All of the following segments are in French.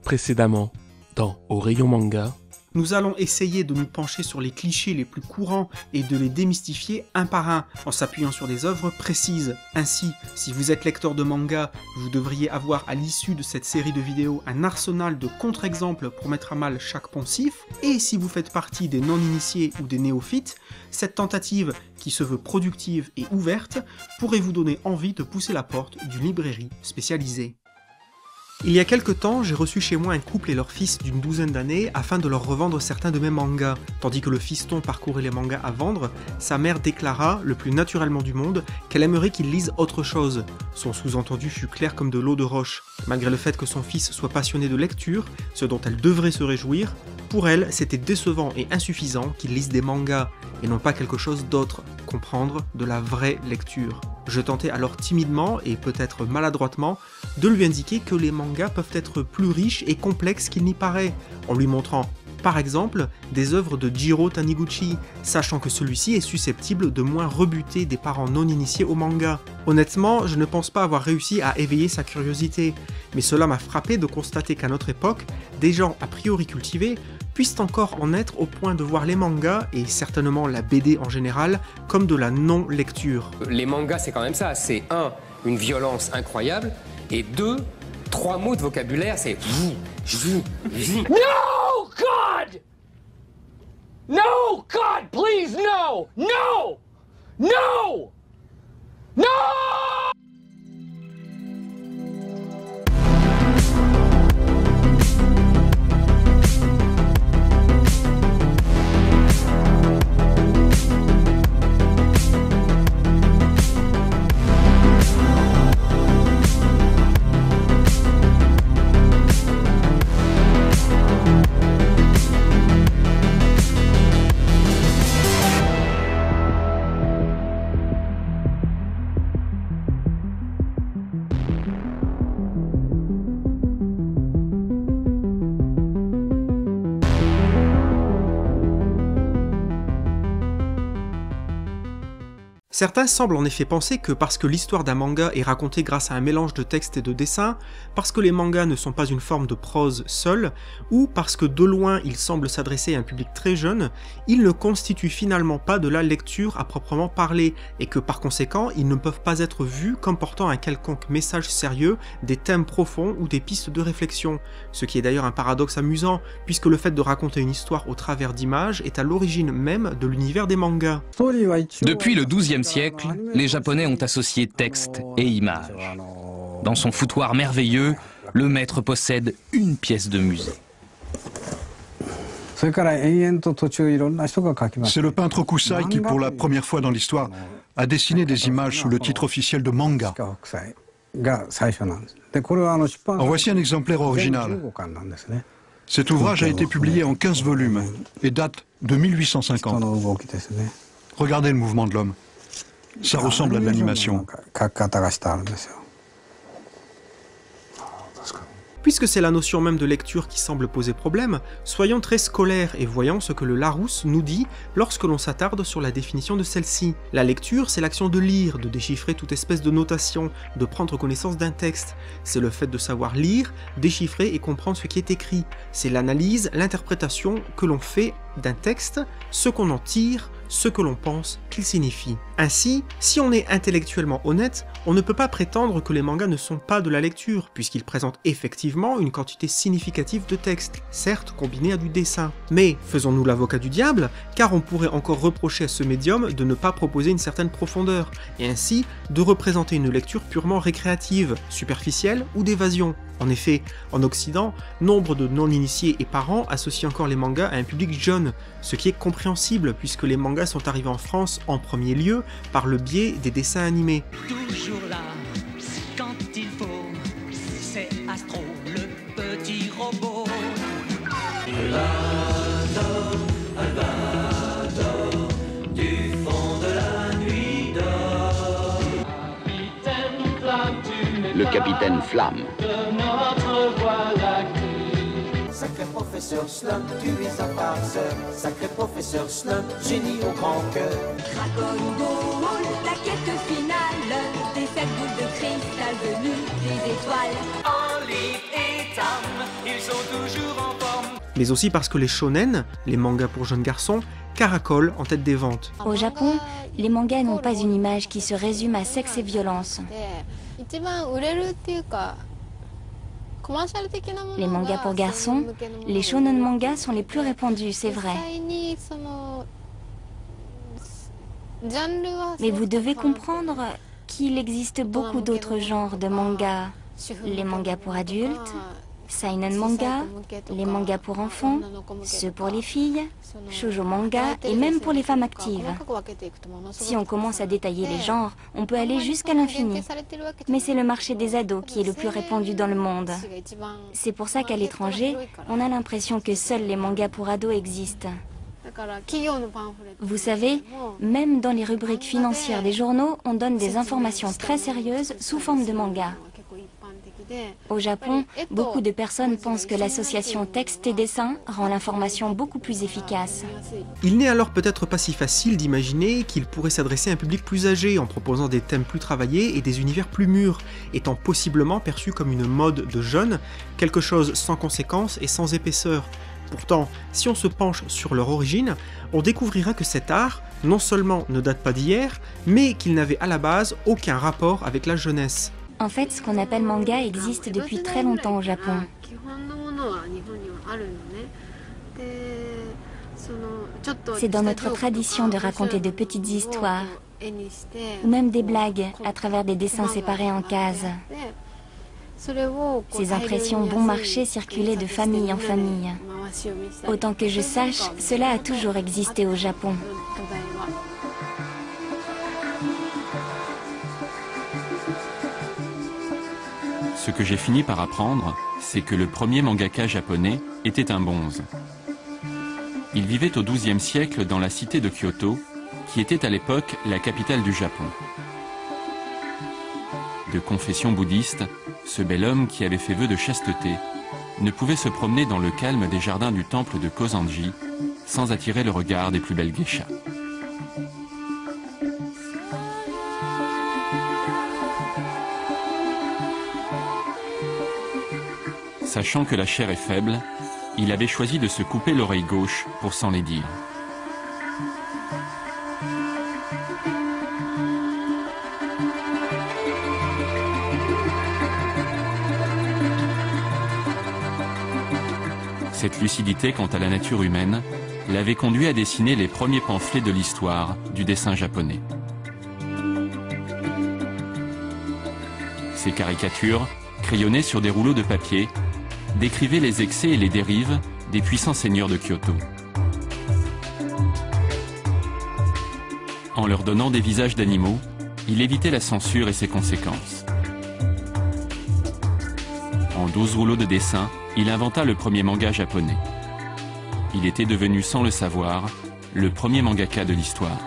Précédemment, dans Au rayon manga, nous allons essayer de nous pencher sur les clichés les plus courants et de les démystifier un par un, en s'appuyant sur des œuvres précises. Ainsi, si vous êtes lecteur de manga, vous devriez avoir à l'issue de cette série de vidéos un arsenal de contre-exemples pour mettre à mal chaque poncif, et si vous faites partie des non-initiés ou des néophytes, cette tentative, qui se veut productive et ouverte, pourrait vous donner envie de pousser la porte d'une librairie spécialisée. Il y a quelque temps, j'ai reçu chez moi un couple et leur fils d'une douzaine d'années afin de leur revendre certains de mes mangas. Tandis que le fiston parcourait les mangas à vendre, sa mère déclara, le plus naturellement du monde, qu'elle aimerait qu'il lise autre chose. Son sous-entendu fut clair comme de l'eau de roche. Malgré le fait que son fils soit passionné de lecture, ce dont elle devrait se réjouir, pour elle, c'était décevant et insuffisant qu'il lise des mangas, et non pas quelque chose d'autre, comprendre de la vraie lecture. Je tentais alors timidement, et peut-être maladroitement, de lui indiquer que les mangas peuvent être plus riches et complexes qu'il n'y paraît, en lui montrant, par exemple, des œuvres de Jiro Taniguchi, sachant que celui-ci est susceptible de moins rebuter des parents non initiés au manga. Honnêtement, je ne pense pas avoir réussi à éveiller sa curiosité, mais cela m'a frappé de constater qu'à notre époque, des gens a priori cultivés puissent encore en être au point de voir les mangas, et certainement la BD en général, comme de la non-lecture. Les mangas, c'est quand même ça, c'est 1, une violence incroyable, et 2, 3 mots de vocabulaire, c'est... No, God! No, God, please, no! No! No! No! Certains semblent en effet penser que parce que l'histoire d'un manga est racontée grâce à un mélange de texte et de dessin, parce que les mangas ne sont pas une forme de prose seule, ou parce que de loin ils semblent s'adresser à un public très jeune, ils ne constituent finalement pas de la lecture à proprement parler, et que par conséquent ils ne peuvent pas être vus comme portant un quelconque message sérieux, des thèmes profonds ou des pistes de réflexion, ce qui est d'ailleurs un paradoxe amusant, puisque le fait de raconter une histoire au travers d'images est à l'origine même de l'univers des mangas. Depuis le XIIe siècle, les Japonais ont associé texte et images. Dans son foutoir merveilleux, le maître possède une pièce de musée. C'est le peintre Kusai qui, pour la première fois dans l'histoire, a dessiné des images sous le titre officiel de manga. En voici un exemplaire original. Cet ouvrage a été publié en 15 volumes et date de 1850. Regardez le mouvement de l'homme. Ça ressemble à de l'animation. Puisque c'est la notion même de lecture qui semble poser problème, soyons très scolaires et voyons ce que le Larousse nous dit lorsque l'on s'attarde sur la définition de celle-ci. La lecture, c'est l'action de lire, de déchiffrer toute espèce de notation, de prendre connaissance d'un texte. C'est le fait de savoir lire, déchiffrer et comprendre ce qui est écrit. C'est l'analyse, l'interprétation que l'on fait d'un texte, ce qu'on en tire, ce que l'on pense qu'il signifie. Ainsi, si on est intellectuellement honnête, on ne peut pas prétendre que les mangas ne sont pas de la lecture, puisqu'ils présentent effectivement une quantité significative de textes, certes combinés à du dessin. Mais faisons-nous l'avocat du diable, car on pourrait encore reprocher à ce médium de ne pas proposer une certaine profondeur, et ainsi de représenter une lecture purement récréative, superficielle ou d'évasion. En effet, en Occident, nombre de non-initiés et parents associent encore les mangas à un public jeune, ce qui est compréhensible puisque les mangas sont arrivés en France en premier lieu par le biais des dessins animés. Toujours là, quand il faut, c'est Astro, le petit robot. Albator, du fond de la nuit d'or. Le capitaine Flamme. Sacré professeur Slump, tu es un farceur. Sacré professeur Slump, génie au grand cœur. Dragon Ball, la quête finale des 7 boules de cristal venues des étoiles. Olive et Tam, ils Mais aussi parce que les shonen, les mangas pour jeunes garçons, caracolent en tête des ventes. Au Japon, les mangas n'ont pas une image qui se résume à sexe et violence. Les mangas pour garçons, les shonen mangas sont les plus répandus, c'est vrai. Mais vous devez comprendre qu'il existe beaucoup d'autres genres de mangas. Les mangas pour adultes, seinen manga, les mangas pour enfants, ceux pour les filles, shoujo manga et même pour les femmes actives. Si on commence à détailler les genres, on peut aller jusqu'à l'infini. Mais c'est le marché des ados qui est le plus répandu dans le monde. C'est pour ça qu'à l'étranger, on a l'impression que seuls les mangas pour ados existent. Vous savez, même dans les rubriques financières des journaux, on donne des informations très sérieuses sous forme de manga. Au Japon, beaucoup de personnes pensent que l'association texte et dessin rend l'information beaucoup plus efficace. Il n'est alors peut-être pas si facile d'imaginer qu'il pourrait s'adresser à un public plus âgé en proposant des thèmes plus travaillés et des univers plus mûrs, étant possiblement perçu comme une mode de jeunes, quelque chose sans conséquence et sans épaisseur. Pourtant, si on se penche sur leur origine, on découvrira que cet art, non seulement ne date pas d'hier, mais qu'il n'avait à la base aucun rapport avec la jeunesse. En fait, ce qu'on appelle manga existe depuis très longtemps au Japon. C'est dans notre tradition de raconter de petites histoires, ou même des blagues à travers des dessins séparés en cases. Ces impressions bon marché circulaient de famille en famille. Autant que je sache, cela a toujours existé au Japon. Ce que j'ai fini par apprendre, c'est que le premier mangaka japonais était un bonze. Il vivait au XIIe siècle dans la cité de Kyoto, qui était à l'époque la capitale du Japon. De confession bouddhiste, ce bel homme qui avait fait vœu de chasteté ne pouvait se promener dans le calme des jardins du temple de Kozanji sans attirer le regard des plus belles geishas. Sachant que la chair est faible, il avait choisi de se couper l'oreille gauche pour s'enlaidir. Cette lucidité quant à la nature humaine l'avait conduit à dessiner les premiers pamphlets de l'histoire du dessin japonais. Ces caricatures, crayonnées sur des rouleaux de papier, décrivait les excès et les dérives des puissants seigneurs de Kyoto. En leur donnant des visages d'animaux, il évitait la censure et ses conséquences. En 12 rouleaux de dessin, il inventa le premier manga japonais. Il était devenu, sans le savoir, le premier mangaka de l'histoire.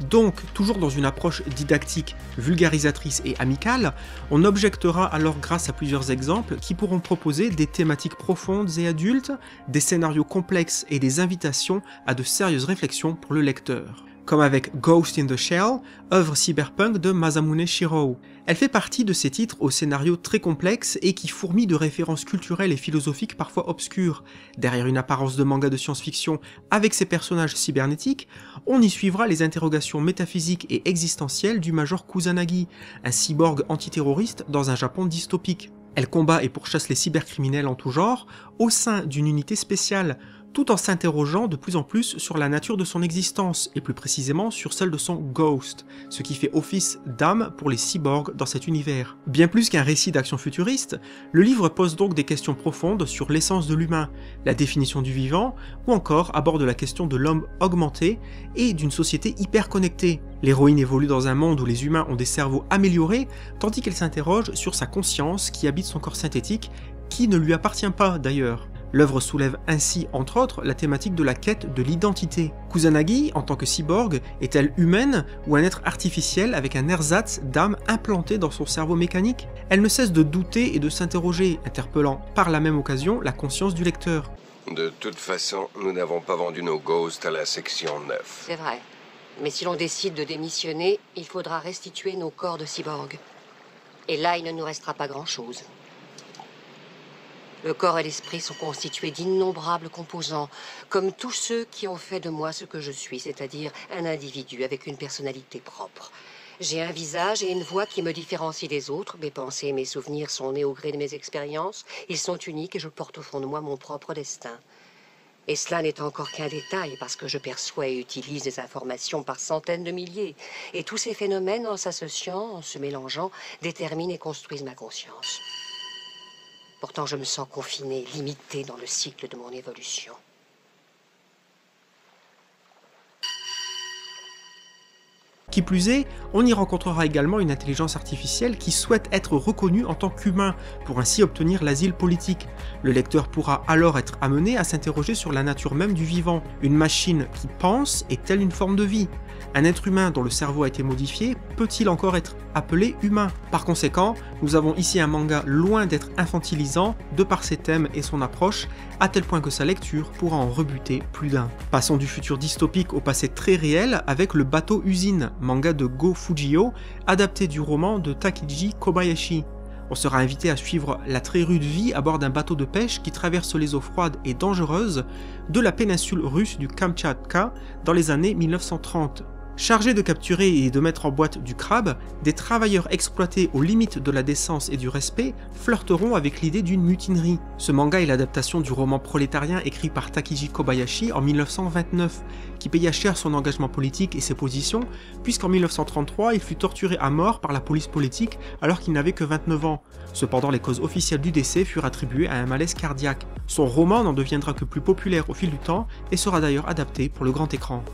Donc, toujours dans une approche didactique, vulgarisatrice et amicale, on objectera alors grâce à plusieurs exemples qui pourront proposer des thématiques profondes et adultes, des scénarios complexes et des invitations à de sérieuses réflexions pour le lecteur. Comme avec Ghost in the Shell, œuvre cyberpunk de Masamune Shirow. Elle fait partie de ces titres au scénario très complexe et qui fourmillent de références culturelles et philosophiques parfois obscures. Derrière une apparence de manga de science-fiction avec ses personnages cybernétiques, on y suivra les interrogations métaphysiques et existentielles du Major Kusanagi, un cyborg antiterroriste dans un Japon dystopique. Elle combat et pourchasse les cybercriminels en tout genre au sein d'une unité spéciale, tout en s'interrogeant de plus en plus sur la nature de son existence, et plus précisément sur celle de son ghost, ce qui fait office d'âme pour les cyborgs dans cet univers. Bien plus qu'un récit d'action futuriste, le livre pose donc des questions profondes sur l'essence de l'humain, la définition du vivant, ou encore aborde la question de l'homme augmenté et d'une société hyper connectée. L'héroïne évolue dans un monde où les humains ont des cerveaux améliorés, tandis qu'elle s'interroge sur sa conscience qui habite son corps synthétique, qui ne lui appartient pas d'ailleurs. L'œuvre soulève ainsi, entre autres, la thématique de la quête de l'identité. Kusanagi, en tant que cyborg, est-elle humaine ou un être artificiel avec un ersatz d'âme implanté dans son cerveau mécanique? Elle ne cesse de douter et de s'interroger, interpellant par la même occasion la conscience du lecteur. De toute façon, nous n'avons pas vendu nos ghosts à la section 9. C'est vrai. Mais si l'on décide de démissionner, il faudra restituer nos corps de cyborg. Et là, il ne nous restera pas grand-chose. Le corps et l'esprit sont constitués d'innombrables composants, comme tous ceux qui ont fait de moi ce que je suis, c'est-à-dire un individu avec une personnalité propre. J'ai un visage et une voix qui me différencient des autres. Mes pensées et mes souvenirs sont nés au gré de mes expériences. Ils sont uniques et je porte au fond de moi mon propre destin. Et cela n'est encore qu'un détail, parce que je perçois et utilise des informations par centaines de milliers. Et tous ces phénomènes, en s'associant, en se mélangeant, déterminent et construisent ma conscience. Pourtant, je me sens confiné, limité dans le cycle de mon évolution. Qui plus est, on y rencontrera également une intelligence artificielle qui souhaite être reconnue en tant qu'humain, pour ainsi obtenir l'asile politique. Le lecteur pourra alors être amené à s'interroger sur la nature même du vivant. Une machine qui pense est-elle une forme de vie ? Un être humain dont le cerveau a été modifié peut-il encore être appelé humain ? Par conséquent, nous avons ici un manga loin d'être infantilisant de par ses thèmes et son approche, à tel point que sa lecture pourra en rebuter plus d'un. Passons du futur dystopique au passé très réel avec Le bateau usine, manga de Go Fujio, adapté du roman de Takiji Kobayashi. On sera invité à suivre la très rude vie à bord d'un bateau de pêche qui traverse les eaux froides et dangereuses de la péninsule russe du Kamtchatka dans les années 1930. Chargés de capturer et de mettre en boîte du crabe, des travailleurs exploités aux limites de la décence et du respect flirteront avec l'idée d'une mutinerie. Ce manga est l'adaptation du roman prolétarien écrit par Takiji Kobayashi en 1929, qui paya cher son engagement politique et ses positions, puisqu'en 1933 il fut torturé à mort par la police politique alors qu'il n'avait que 29 ans. Cependant, les causes officielles du décès furent attribuées à un malaise cardiaque. Son roman n'en deviendra que plus populaire au fil du temps et sera d'ailleurs adapté pour le grand écran.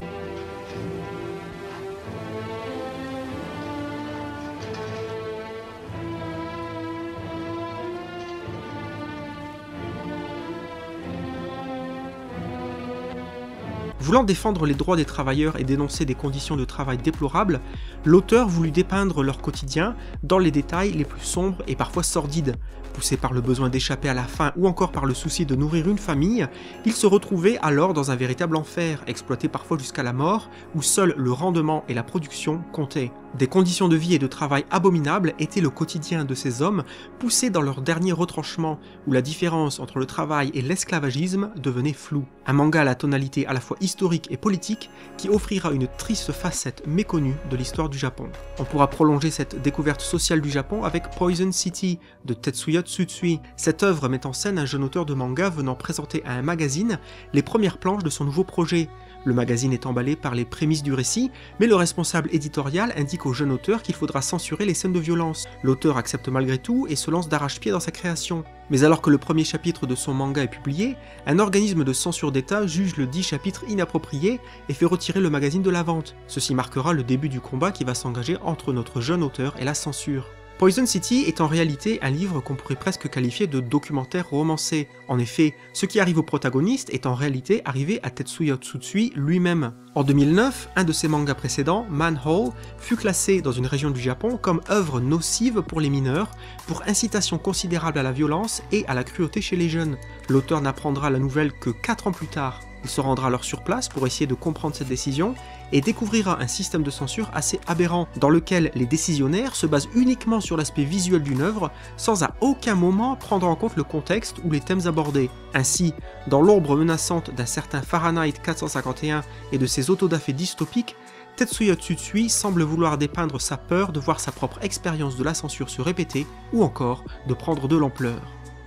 Voulant défendre les droits des travailleurs et dénoncer des conditions de travail déplorables, l'auteur voulut dépeindre leur quotidien dans les détails les plus sombres et parfois sordides. Poussé par le besoin d'échapper à la faim ou encore par le souci de nourrir une famille, il se retrouvait alors dans un véritable enfer, exploité parfois jusqu'à la mort, où seul le rendement et la production comptaient. Des conditions de vie et de travail abominables étaient le quotidien de ces hommes, poussés dans leur dernier retranchement, où la différence entre le travail et l'esclavagisme devenait floue. Un manga à la tonalité à la fois historique et politique, qui offrira une triste facette méconnue de l'histoire du Japon. On pourra prolonger cette découverte sociale du Japon avec Poison City de Tetsuya Tsutsui. Cette œuvre met en scène un jeune auteur de manga venant présenter à un magazine les premières planches de son nouveau projet. Le magazine est emballé par les prémices du récit, mais le responsable éditorial indique au jeune auteur qu'il faudra censurer les scènes de violence. L'auteur accepte malgré tout et se lance d'arrache-pied dans sa création. Mais alors que le premier chapitre de son manga est publié, un organisme de censure d'État juge le dit chapitre inapproprié et fait retirer le magazine de la vente. Ceci marquera le début du combat qui va s'engager entre notre jeune auteur et la censure. Poison City est en réalité un livre qu'on pourrait presque qualifier de documentaire romancé. En effet, ce qui arrive au protagoniste est en réalité arrivé à Tetsuya Tsutsui lui-même. En 2009, un de ses mangas précédents, Manhole, fut classé dans une région du Japon comme œuvre nocive pour les mineurs, pour incitation considérable à la violence et à la cruauté chez les jeunes. L'auteur n'apprendra la nouvelle que 4 ans plus tard. Il se rendra alors sur place pour essayer de comprendre cette décision et découvrira un système de censure assez aberrant, dans lequel les décisionnaires se basent uniquement sur l'aspect visuel d'une œuvre, sans à aucun moment prendre en compte le contexte ou les thèmes abordés. Ainsi, dans l'ombre menaçante d'un certain Fahrenheit 451 et de ses autodafés dystopiques, Tetsuya Tsutsui semble vouloir dépeindre sa peur de voir sa propre expérience de la censure se répéter, ou encore de prendre de l'ampleur.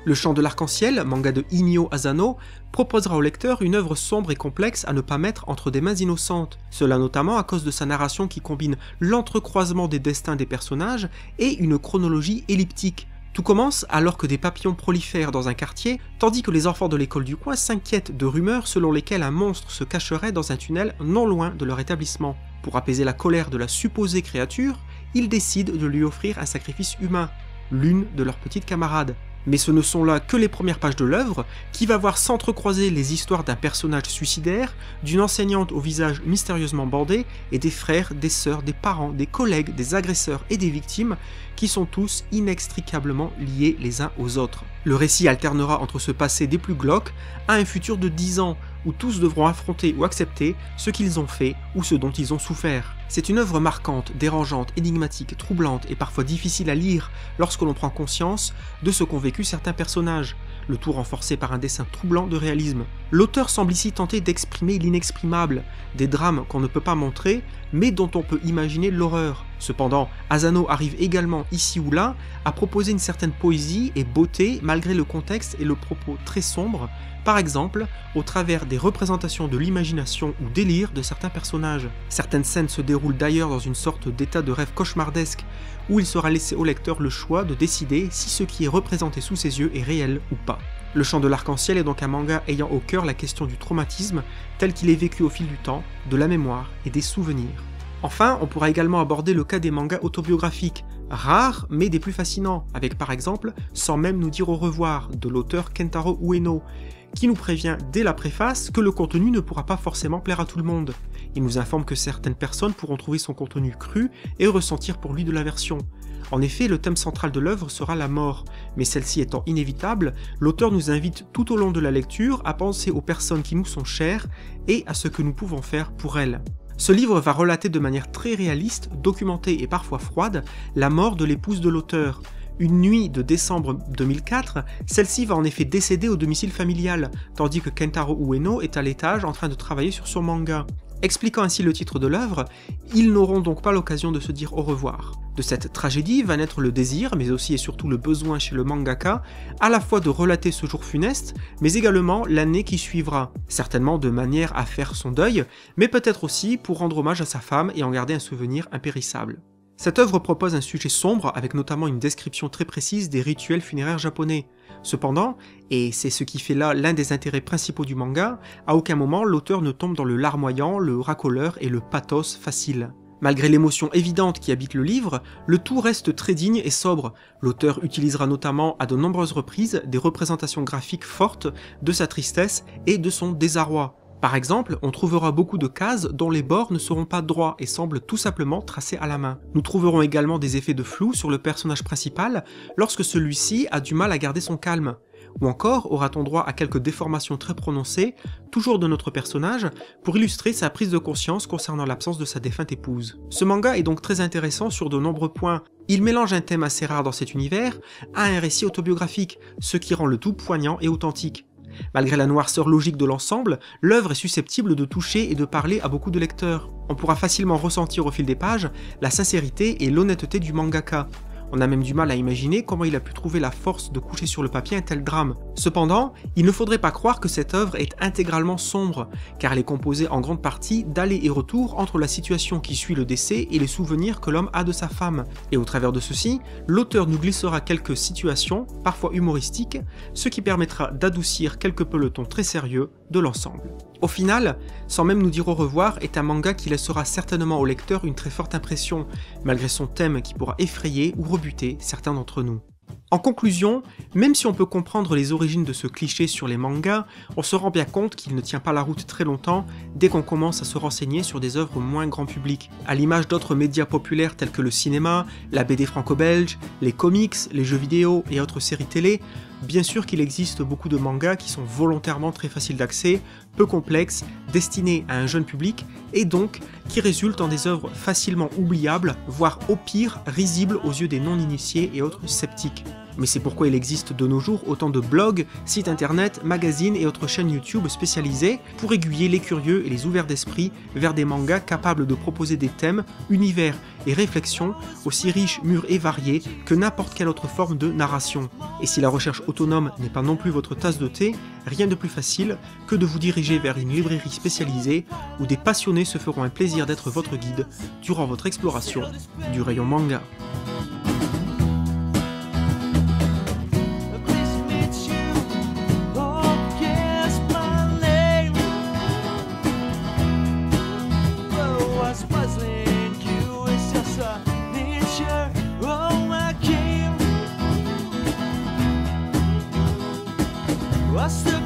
Le Chant de l'Arc-en-Ciel, manga de Inyo Asano, proposera au lecteur une œuvre sombre et complexe à ne pas mettre entre des mains innocentes, cela notamment à cause de sa narration qui combine l'entrecroisement des destins des personnages et une chronologie elliptique. Tout commence alors que des papillons prolifèrent dans un quartier, tandis que les enfants de l'école du coin s'inquiètent de rumeurs selon lesquelles un monstre se cacherait dans un tunnel non loin de leur établissement. Pour apaiser la colère de la supposée créature, ils décident de lui offrir un sacrifice humain, l'une de leurs petites camarades. Mais ce ne sont là que les premières pages de l'œuvre, qui va voir s'entrecroiser les histoires d'un personnage suicidaire, d'une enseignante au visage mystérieusement bandé, et des frères, des sœurs, des parents, des collègues, des agresseurs et des victimes, qui sont tous inextricablement liés les uns aux autres. Le récit alternera entre ce passé des plus glauques à un futur de 10 ans, où tous devront affronter ou accepter ce qu'ils ont fait ou ce dont ils ont souffert. C'est une œuvre marquante, dérangeante, énigmatique, troublante et parfois difficile à lire lorsque l'on prend conscience de ce qu'ont vécu certains personnages. le tout renforcé par un dessin troublant de réalisme. L'auteur semble ici tenter d'exprimer l'inexprimable, des drames qu'on ne peut pas montrer, mais dont on peut imaginer l'horreur. Cependant, Asano arrive également ici ou là à proposer une certaine poésie et beauté malgré le contexte et le propos très sombre, par exemple au travers des représentations de l'imagination ou délire de certains personnages. Certaines scènes se déroulent d'ailleurs dans une sorte d'état de rêve cauchemardesque, où il sera laissé au lecteur le choix de décider si ce qui est représenté sous ses yeux est réel ou pas. Le Chant de l'Arc-en-Ciel est donc un manga ayant au cœur la question du traumatisme tel qu'il est vécu au fil du temps, de la mémoire et des souvenirs. Enfin, on pourra également aborder le cas des mangas autobiographiques, rares mais des plus fascinants, avec par exemple Sans même nous dire au revoir de l'auteur Kentaro Ueno, qui nous prévient dès la préface que le contenu ne pourra pas forcément plaire à tout le monde. Il nous informe que certaines personnes pourront trouver son contenu cru et ressentir pour lui de l'aversion. En effet, le thème central de l'œuvre sera la mort, mais celle-ci étant inévitable, l'auteur nous invite tout au long de la lecture à penser aux personnes qui nous sont chères et à ce que nous pouvons faire pour elles. Ce livre va relater de manière très réaliste, documentée et parfois froide, la mort de l'épouse de l'auteur. Une nuit de décembre 2004, celle-ci va en effet décéder au domicile familial, tandis que Kentaro Ueno est à l'étage en train de travailler sur son manga. Expliquant ainsi le titre de l'œuvre, ils n'auront donc pas l'occasion de se dire au revoir. De cette tragédie va naître le désir, mais aussi et surtout le besoin chez le mangaka, à la fois de relater ce jour funeste, mais également l'année qui suivra, certainement de manière à faire son deuil, mais peut-être aussi pour rendre hommage à sa femme et en garder un souvenir impérissable. Cette œuvre propose un sujet sombre avec notamment une description très précise des rituels funéraires japonais. Cependant, et c'est ce qui fait là l'un des intérêts principaux du manga, à aucun moment l'auteur ne tombe dans le larmoyant, le racoleur et le pathos facile. Malgré l'émotion évidente qui habite le livre, le tout reste très digne et sobre. L'auteur utilisera notamment à de nombreuses reprises des représentations graphiques fortes de sa tristesse et de son désarroi. Par exemple, on trouvera beaucoup de cases dont les bords ne seront pas droits et semblent tout simplement tracés à la main. Nous trouverons également des effets de flou sur le personnage principal lorsque celui-ci a du mal à garder son calme. Ou encore aura-t-on droit à quelques déformations très prononcées, toujours de notre personnage, pour illustrer sa prise de conscience concernant l'absence de sa défunte épouse. Ce manga est donc très intéressant sur de nombreux points. Il mélange un thème assez rare dans cet univers à un récit autobiographique, ce qui rend le tout poignant et authentique. Malgré la noirceur logique de l'ensemble, l'œuvre est susceptible de toucher et de parler à beaucoup de lecteurs. On pourra facilement ressentir au fil des pages la sincérité et l'honnêteté du mangaka. On a même du mal à imaginer comment il a pu trouver la force de coucher sur le papier un tel drame. Cependant, il ne faudrait pas croire que cette œuvre est intégralement sombre, car elle est composée en grande partie d'allers et retours entre la situation qui suit le décès et les souvenirs que l'homme a de sa femme. Et au travers de ceci, l'auteur nous glissera quelques situations, parfois humoristiques, ce qui permettra d'adoucir quelque peu le ton très sérieux de l'ensemble. Au final, Sans même nous dire au revoir est un manga qui laissera certainement au lecteur une très forte impression, malgré son thème qui pourra effrayer ou rebuter certains d'entre nous. En conclusion, même si on peut comprendre les origines de ce cliché sur les mangas, on se rend bien compte qu'il ne tient pas la route très longtemps dès qu'on commence à se renseigner sur des œuvres moins grand public. À l'image d'autres médias populaires tels que le cinéma, la BD franco-belge, les comics, les jeux vidéo et autres séries télé, bien sûr qu'il existe beaucoup de mangas qui sont volontairement très faciles d'accès, peu complexes, destinés à un jeune public, et donc qui résultent en des œuvres facilement oubliables, voire au pire risibles aux yeux des non-initiés et autres sceptiques. Mais c'est pourquoi il existe de nos jours autant de blogs, sites internet, magazines et autres chaînes YouTube spécialisées pour aiguiller les curieux et les ouverts d'esprit vers des mangas capables de proposer des thèmes, univers et réflexions aussi riches, mûrs et variés que n'importe quelle autre forme de narration. Et si la recherche autonome n'est pas non plus votre tasse de thé, rien de plus facile que de vous diriger vers une librairie spécialisée où des passionnés se feront un plaisir d'être votre guide durant votre exploration du rayon manga. What's the